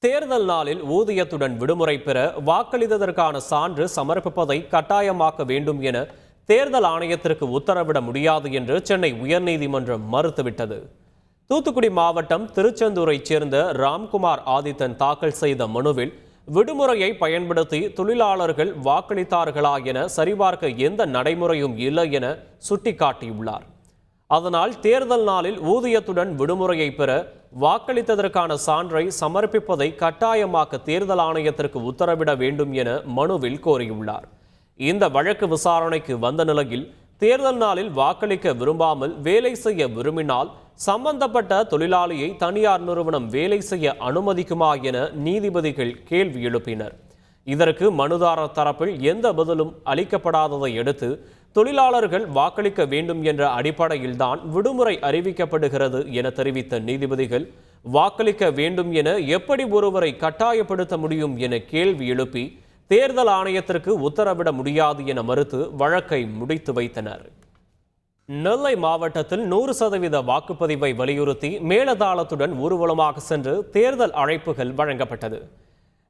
தேர்தல் நாளில் ஊதியத்துடன் விடுமுறை பெற வாக்களித்ததற்கான சான்று சமர்ப்பிப்பதை கட்டாயமாக்க வேண்டும் என தேர்தல் ஆணையத்திற்கு உத்தரவிட முடியாது என்று சென்னை உயர்நீதிமன்றம் மறுத்துவிட்டது. தூத்துக்குடி மாவட்டம் திருச்செந்தூரைச் சேர்ந்த ராம்குமார் ஆதித்தன் தாக்கல் செய்த மனுவில் விடுமுறையை பயன்படுத்தி தொழிலாளர்கள் வாக்களித்தார்களா என சரிபார்க்க எந்த நடைமுறையும் இல்லை என சுட்டிக்காட்டியுள்ளார். அதனால் தேர்தல் நாளில் ஊதியத்துடன் விடுமுறையை பெற வாக்களித்ததற்கான சான்றை சமர்ப்பிப்பதை கட்டாயமாக்க தேர்தல் ஆணையத்திற்கு உத்தரவிட வேண்டும் என மனுவில் கோரியுள்ளார். இந்த வழக்கு விசாரணைக்கு வந்த நிலையில் தேர்தல் நாளில் வாக்களிக்க விரும்பாமல் வேலை செய்ய விரும்பினால் சம்பந்தப்பட்ட தொழிலாளியை தனியார் நிறுவனம் வேலை செய்ய அனுமதிக்குமா என நீதிபதிகள் கேள்வி எழுப்பினர். இதற்கு மனுதாரர் தரப்பில் எந்த பதிலும் அளிக்கப்படாததை அடுத்து தொழிலாளர்கள் வாக்களிக்க வேண்டும் என்ற அடிப்படையில்தான் விடுமுறை அறிவிக்கப்படுகிறது என தெரிவித்த நீதிபதிகள், வாக்களிக்க வேண்டும் என எப்படி ஒருவரை கட்டாயப்படுத்த முடியும் என கேள்வி எழுப்பி தேர்தல் ஆணையத்திற்கு உத்தரவிட முடியாது என மறுத்து வழக்கை முடித்து வைத்தனர். நெல்லை மாவட்டத்தில் 100% வாக்குப்பதிவை வலியுறுத்தி மேளதாளத்துடன் ஊர்வலமாக சென்று தேர்தல் அழைப்புகள் வழங்கப்பட்டது.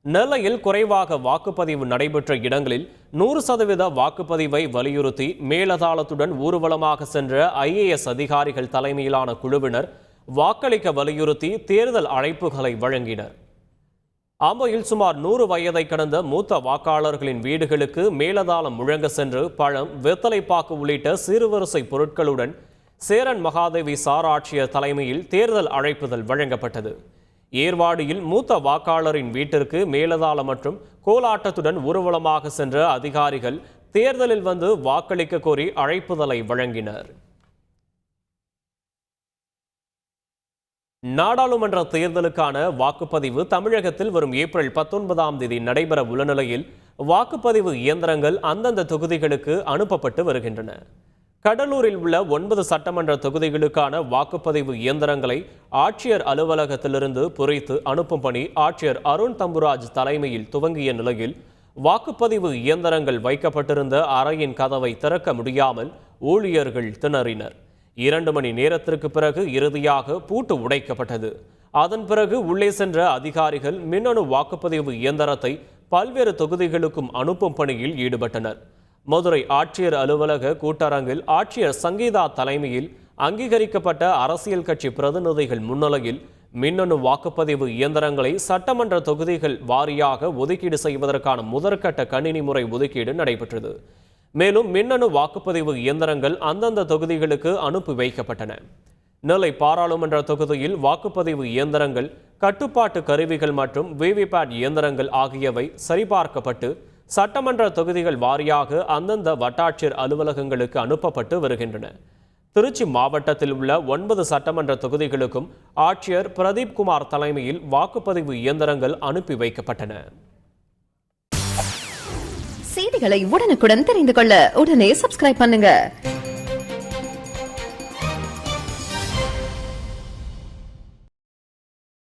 நெல்லையில் குறைவாக வாக்குப்பதிவு நடைபெற்ற இடங்களில் 100% வாக்குப்பதிவை வலியுறுத்தி மேளதாளத்துடன் ஊர்வலமாக சென்ற IAS அதிகாரிகள் தலைமையிலான குழுவினர் வாக்களிக்க வலியுறுத்தி தேர்தல் அழைப்புகளை வழங்கினர். அம்பையில் சுமார் 100 வயதை கடந்த மூத்த வாக்காளர்களின் வீடுகளுக்கு மேளதாளம் முழங்க சென்று பழம், வெத்தலைப்பாக்கு உள்ளிட்ட சீர்வரிசை பொருட்களுடன் சேரன் மகாதேவி சார் ஆட்சியர் தலைமையில் தேர்தல் அழைப்புதல் வழங்கப்பட்டது. ஏர்வாடியில் மூத்த வாக்காளரின் வீட்டிற்கு மேளதாளம் மற்றும் கோலாட்டத்துடன் ஊர்வலமாக சென்ற அதிகாரிகள் தேர்தலில் வந்து வாக்களிக்க கோரி அழைப்புதலை வழங்கினர். நாடாளுமன்ற தேர்தலுக்கான வாக்குப்பதிவு தமிழகத்தில் வரும் ஏப்ரல் 19ஆம் தேதி நடைபெற உள்ள நிலையில் வாக்குப்பதிவு இயந்திரங்கள் அந்தந்த தொகுதிகளுக்கு அனுப்பப்பட்டு வருகின்றன. கடலூரில் உள்ள 9 சட்டமன்ற தொகுதிகளுக்கான வாக்குப்பதிவு இயந்திரங்களை ஆட்சியர் அலுவலகத்திலிருந்து பொறித்து அனுப்பும் பணி ஆட்சியர் அருண் தம்புராஜ் தலைமையில் துவங்கிய நிலையில் வாக்குப்பதிவு இயந்திரங்கள் வைக்கப்பட்டிருந்த அறையின் கதவை திறக்க முடியாமல் ஊழியர்கள் திணறினர். 2 மணி நேரத்திற்கு பிறகு இறுதியாக பூட்டு உடைக்கப்பட்டது. அதன் பிறகு உள்ளே சென்ற அதிகாரிகள் மின்னணு வாக்குப்பதிவு இயந்திரத்தை பல்வேறு தொகுதிகளுக்கும் அனுப்பும் பணியில் ஈடுபட்டனர். மதுரை ஆட்சியர் அலுவலக கூட்டரங்கில் ஆட்சியர் சங்கீதா தலைமையில் அங்கீகரிக்கப்பட்ட அரசியல் கட்சி பிரதிநிதிகள் முன்னிலையில் மின்னணு வாக்குப்பதிவு இயந்திரங்களை சட்டமன்ற தொகுதிகள் வாரியாக ஒதுக்கீடு செய்வதற்கான முதற்கட்ட கணினி முறை ஒதுக்கீடு நடைபெற்றது. மேலும் மின்னணு வாக்குப்பதிவு இயந்திரங்கள் அந்தந்த தொகுதிகளுக்கு அனுப்பி வைக்கப்பட்டன. நெல்லை பாராளுமன்ற தொகுதியில் வாக்குப்பதிவு இயந்திரங்கள், கட்டுப்பாட்டு கருவிகள் மற்றும் விவிபேட் இயந்திரங்கள் ஆகியவை சரிபார்க்கப்பட்டு சட்டமன்ற தொகுதிகள் வாரியாக அந்தந்த வட்டாட்சியர் அலுவலகங்களுக்கு அனுப்பப்பட்டு வருகின்றன. திருச்சி மாவட்டத்தில் உள்ள 9 சட்டமன்ற தொகுதிகளுக்கும் ஆட்சியர் பிரதீப் குமார் தலைமையில் வாக்குப்பதிவு இயந்திரங்கள் அனுப்பி வைக்கப்பட்டன. செய்திகளை உடனுக்குடன் தெரிந்து கொள்ள உடனே சப்ஸ்கிரைப் பண்ணுங்க.